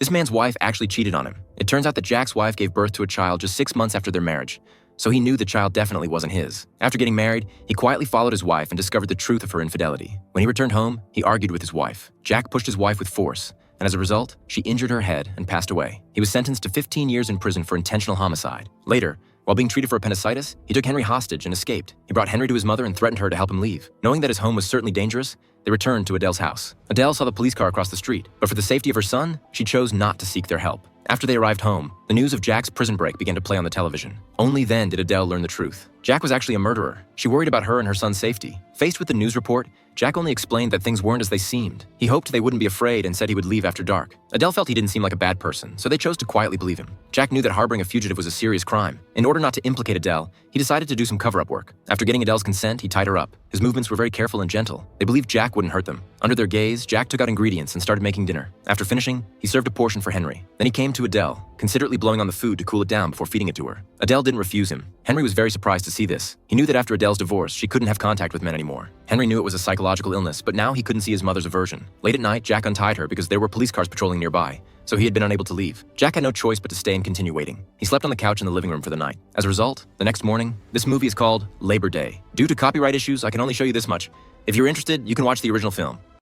This man's wife actually cheated on him. It turns out that Jack's wife gave birth to a child just 6 months after their marriage, so he knew the child definitely wasn't his. After getting married, he quietly followed his wife and discovered the truth of her infidelity. When he returned home, he argued with his wife. Jack pushed his wife with force, and as a result, she injured her head and passed away. He was sentenced to 15 years in prison for intentional homicide. Later, while being treated for appendicitis, he took Henry hostage and escaped. He brought Henry to his mother and threatened her to help him leave. Knowing that his home was certainly dangerous, they returned to Adele's house. Adele saw the police car across the street, but for the safety of her son, she chose not to seek their help. After they arrived home, the news of Jack's prison break began to play on the television. Only then did Adele learn the truth. Jack was actually a murderer. She worried about her and her son's safety. Faced with the news report, Jack only explained that things weren't as they seemed. He hoped they wouldn't be afraid and said he would leave after dark. Adele felt he didn't seem like a bad person, so they chose to quietly believe him. Jack knew that harboring a fugitive was a serious crime. In order not to implicate Adele, he decided to do some cover-up work. After getting Adele's consent, he tied her up. His movements were very careful and gentle. They believed Jack wouldn't hurt them. Under their gaze, Jack took out ingredients and started making dinner. After finishing, he served a portion for Henry. Then he came to Adele, considerately blowing on the food to cool it down before feeding it to her. Adele didn't refuse him. Henry was very surprised to see this. He knew that after Adele's divorce, she couldn't have contact with men anymore. Henry knew it was a psychological illness, but now he couldn't see his mother's aversion. Late at night, Jack untied her because there were police cars patrolling nearby, so he had been unable to leave. Jack had no choice but to stay and continue waiting. He slept on the couch in the living room for the night. As a result, the next morning, this movie is called Labor Day. Due to copyright issues, I can only show you this much. If you're interested, you can watch the original film.